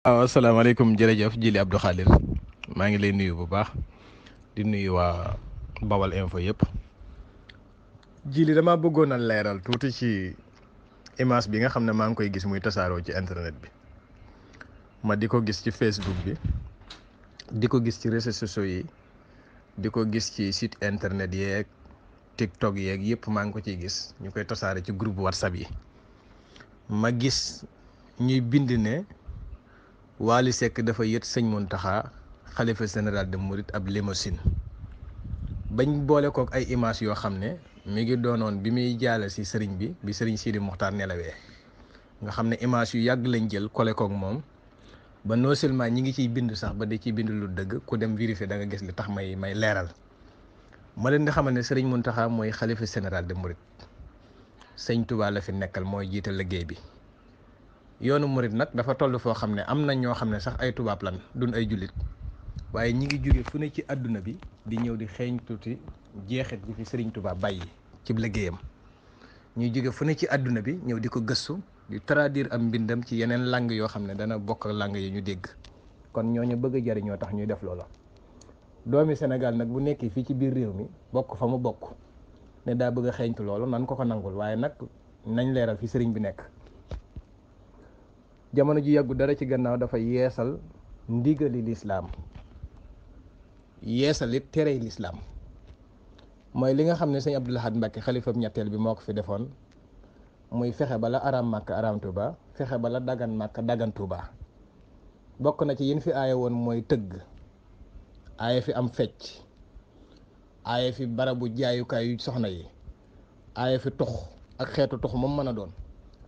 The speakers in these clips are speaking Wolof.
waaw asalaamaaleykum jërëjëf Jili Abdou Khadir maa ngi lay nuyu bu baax di nuyu waa Bawal info yëpp. Jili dama bëggoon a leeral tuuti ci image bi nga xam ne maa ngi koy gis muy tasaaroo ci internet bi ma di ko gis ci Facebook bi di ko gis ci réseaux sociaux yi di ko gis ci site internet yeeg TikTok yeeg yëpp maa ngi ko ciy gis ñu koy tasaare ci groupe WhatsApp yi ma gis ñuy bind ne Wally Seck dafa yët sëñ Mountakha xalifa général de Mouride ab limousine bañ boole kook ay image yoo xam ne mi ngi doonoon bi muy jaale si sëriñ bi sëriñ Sidi Mokhtar nelawee nga xam ne image yu yàgg lañ jël kole kook moom ba non seulement ñi ngi ciy bind sax ba di ciy bind lu dëgg ku dem vérifier da nga gis li tax may leeral ma leen di xamal ne sëriñ Mountakha mooy xalifa général de Mouride sëñ Touba la fi nekkal mooy jiite liggéey bi. yoonu murit nag dafa toll foo xam ne am na ñoo xam ne sax ay tubaab lan duñ ay jullit waaye ñi ngi jóge fu ne ci àdduna bi di ñëw di xeeñ tuuti jeexit ji fi sëriñ Tuubaa bàyyi ci liggéeyam ñuy jóge fu ne ci àdduna bi ñëw di ko gëstu di traduire am mbindam ci yeneen langue yoo xam ne dana bokk ak langue yi ñu dégg kon ñooñu bëgg a jariñoo tax ñuy def loola. doomi Sénégal nag bu nekkee fii ci biir réew mi bokk fa mu bokk ne daa bëgg a xeeñtu loolu nan ko nangul waaye nag nañ leeral fi sëriñ bi nekk. jamono ji yàggu dara ci gannaaw dafa yeesal ndigali lislaam yeesal it terey lislaam mooy li nga xam ne sëñ Abdou Lahad Mbacké xalifam ñetteel bi moo ko fi defoon muy fexe bala araam màkk araam Tuuba fexe bala dagan màkk dagan Tuuba bokk na ci yin fi aaye woon mooy tëgg aaye fi am fecc aaye fi barabu jaayukaay yu soxna yi aaye fi tux ak xeetu tux moom mën a doon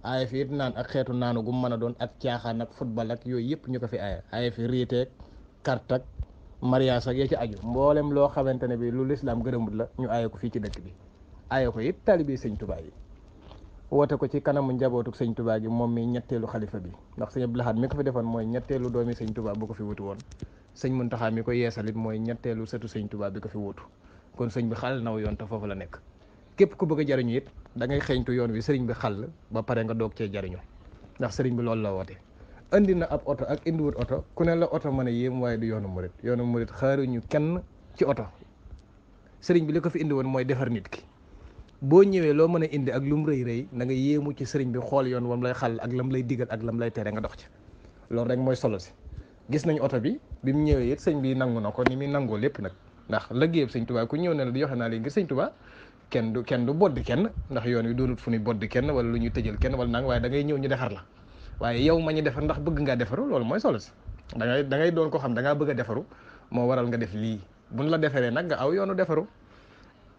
aaye fi it naan ak xeetu naanu gu mu mën a doon ak caaxaan ak football ak yooyu yëpp ñu ko fi aaye fi riiteeg carte ak mariage ak ya ci aju mboolem loo xamante ne bi lu lislaam gërëmut la ñu aaye ko fii ci dëkk bi aaye ko it taalibe sëñ Tuubaa yi woote ko ci kanamu njabootuk sëñ Tuubaa gi moom mi ñetteelu xalifa bi ndax sëñ Abdou Lahad mi ko fi defoon mooy ñetteelu doomi sëñ Tuubaa bu ko fi wutu woon sëñ Muntaxaa mi ko yeesalit mooy ñetteelu sëtu sëñ Tuubaa bi ko fi wutu kon sëñ bi xal naw yoon te foofu la nekk képp ku bëgg a jariñu it da ngay xeeñtu yoon wi sëriñ bi xàll ba pare nga doog cee jariñu ndax sëriñ bi loolu la woote indi na ab oto ak indiwut oto ku ne la oto mën a yéem waaye du yoonu murit xaaruñu kenn ci oto sëriñ bi li ko fi indi woon mooy defar nit ki boo ñëwee loo mën a indi ak lu mu rëy rëy na nga yéemu ci sëriñ bi xool yoon wam lay xàll ak lam lay digal ak lam lay tere nga dox ci loolu rek mooy solo si gis nañ oto bi bi mu ñëwee it sëñ bi nangu na ko ni muy nangoo lépp nag ndax lëggéeyam sëñ Tuubaa ku ñëw ne la di joxe naa léegi ngir sëñ Tuubaa kenn du boddi kenn ndax yoon wi doonut fu ñuy boddi kenn wala lu ñuy tëjal kenn wala nang waaye da ngay ñëw ñu defar la waaye yow ma ñu defar ndax bëgg ngaa defaru loolu mooy solo si da ngay doon ko xam da ngaa bëgg a defaru moo waral nga def lii buñ la defaree nag nga aw yoonu defaru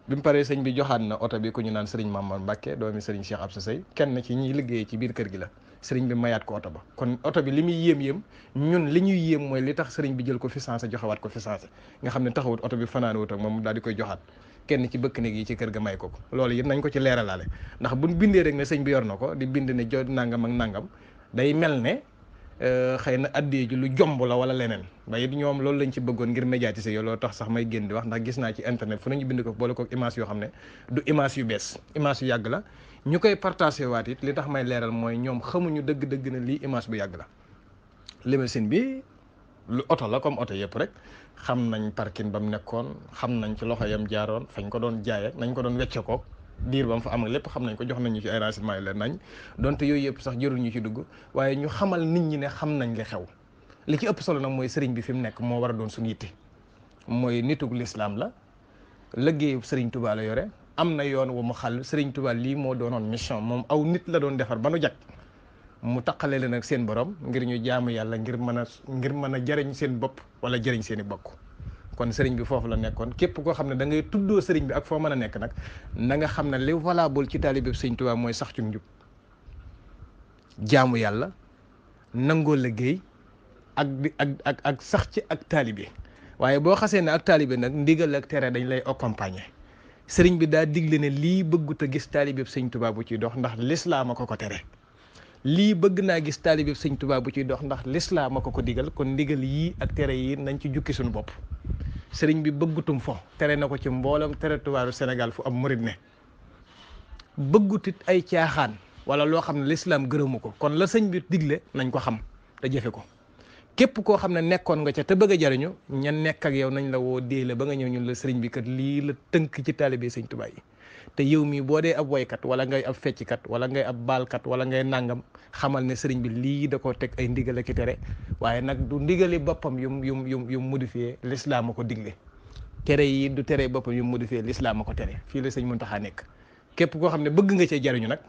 bi mu paree sëñ bi joxaat na oto bi ku ñu naan sëriñ Mamadou Mbacké doomi sëriñ Cheikh Absa Sey kenn ci ñiy liggéeyee ci biir kër gi la sëriñ bi mayaat ko oto ba kon oto bi li muy yéem ñun li ñuy yéem mooy li tax sëriñ bi jël ko fi sensé joxewaat ko fi sensé nga xam ne taxawut oto bi fanaan wut ak moom daal di koy joxaat kenn ci bëkk néeg yi ci kër ga may ko loolu it nañ ko ci leeralaale ndax buñ bindee rek ne sëñ bi yor na ko di bind ne jo nangam ak nangam day mel ne xëy na addee ji lu jomb la wala leneen ba it ñoom loolu lañ ci bëggoon ngir médiatiser yoo loolu tax sax may génn di wax ndax gis naa ci internet fu nañu bind ko boole ko image yoo xam ne du image yu bees image yu yàgg la ñu koy partagé waat it li tax may leeral mooy ñoom xamuñu dëgg-dëgg na lii image bu yàgg la limousine bi lu oto la comme oto yëpp rek xam nañ parking ba mu nekkoon xam nañ ci loxo yam jaaroon fañ ko doon jaaye nañ ko doon wecce ko diir ba mu fa am ak lépp xam nañ ko jox nañ ñu ci ay renseignements yu leen nañ donte yooyu yëpp sax jërul ñu ci dugg waaye ñu xamal nit ñi ne xam nañ li xew li ci ëpp solo nag mooy sëriñ bi fi mu nekk moo war a doon suñu yitte mooy nitug lislaam la liggéeyu sëriñ Tuubaa la yore am na yoon wu mu xàll sëriñ Tuubaa lii moo doonoon mission moom aw nit la doon defar ba nu jag mu taqale leen ak seen borom ngir ñu jaamu yàlla ngir mën a jëriñ seen bopp wala jëriñ seen i bokk kon sëriñ bi foofu la nekkoon képp koo xam ne da ngay tuddoo sëriñ bi ak foo mën a nekk nag na nga xam ne li valable ci taalibe bi sëriñ Tuubaa mooy sax ci njub jaamu yàlla nangoo liggéey ak sax ci ak taalibe waaye boo xasee ne ak taalibe nag ndigal ak tere dañ lay accompagner sëriñ bi daa digle ne lii bëggut a gis taalibe bi sëriñ Tuubaa bu ciy dox ndax lislaam a ko tere lii bëgg naa gis taalibe bi sëñ Tuubaa bu ciy dox ndax lislaam a ko digal kon ndigal yii ak tere yi nañ ci jukki suñu bopp sëriñ bi bëggutum fo tere na ko ci mboolem territoire Sénégal fu am murid ne bëggutit ay caaxaan wala loo xam ne lislaam gërëmu ko kon la sëñ bi digle nañ ko xam te jëfe ko képp koo xam ne nekkoon nga ca te bëgg a jariñu ña nekk ak yow nañ la woo dee la ba nga ñëw ñun la sëriñ bi kat lii la tënk ci taalibe sëñ Tuubaa yi te yow mii boo dee ab woykat wala ngay ab fecckat wala ngay ab baalkat wala ngay nangam xamal ne sëriñ bi lii da koo teg ay ndigal ak i tere waaye nag du ndigali boppam yum modifié l'islam a ko digle tere yi du tere boppam yum modifié l'islam a ko tere fii la sëñ Muntaxa nekk képp koo xam ne bëgg nga cee jariñu nag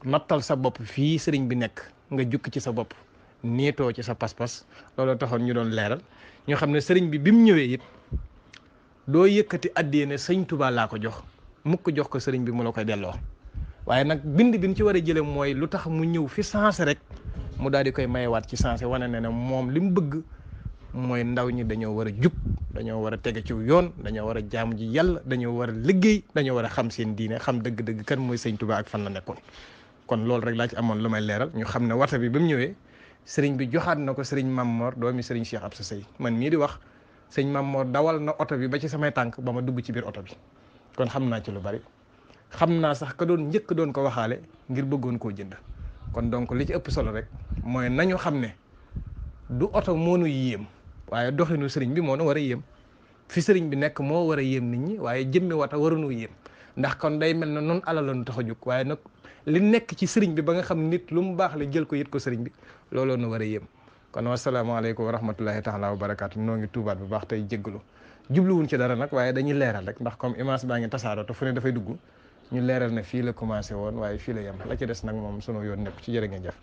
nattal sa bopp fii sëriñ bi nekk nga jukki ci sa bopp niitoo ci sa pas-pas loolu taxoon ñu doon leeral ñoo xam ne sëriñ bi mu ñëwee it doo yëkkati addiyee ne sëñ Tuubaa laa ko jox mukk jox ko sëriñ bi mu la koy delloo waaye nag bind bi ñu ci war a jële mooy lu tax mu ñëw fi sensé rek mu daal di koy mayewaat ci sensé wane ne ne moom li mu bëgg mooy ndaw ñi dañoo war a jub dañoo war a tege ci yoon dañoo war a jaamu ji yàlla dañoo war a liggéey dañoo war a xam seen diine xam dëgg-dëgg kan mooy sëñ Tuubaa ak fan la nekkoon kon loolu rek laa ci amoon lu may leeral ñu xam ne wata bi ba mu ñëwee sëriñ bi joxaat na ko sëriñ Mamor doomi sëriñ Cheikh Absa Sey man mii di wax sëñ Mamor dawal na oto bi ba ci samay tànk ba ma dugg ci biir oto bi kon xam naa ci lu bari xam naa sax ka doon njëkk doon ko waxaale ngir bëggoon koo jënd kon donc li ci ëpp solo rek mooy nañu xam ne du oto moo nu yéem waaye doxinu sëriñ bi moo nu war a yéem fi sëriñ bi nekk moo war a yéem nit ñi waaye jëmmi wata waruñoo yéem ndax kon day mel ne noonu alal la nu tax a jóg waaye nag li nekk ci sëriñ bi ba nga xam nit lu mu baax la jël ko yët ko sëriñ bi looloo nu war a yéem kon wasalaamaaleykum wa rahmatullahi taala wa barakaatu noo ngi tuubaat bu baax tey jéggalu jubluwuñ ci dara nag waaye dañuy leeral rek ndax comme image baa ngi tasaaroo te fu ne dafay dugg ñu leeral ne fii la commencé woon waaye fii la yem la ci des nag moom sunu yoon nekk ci jërë ngeen jëf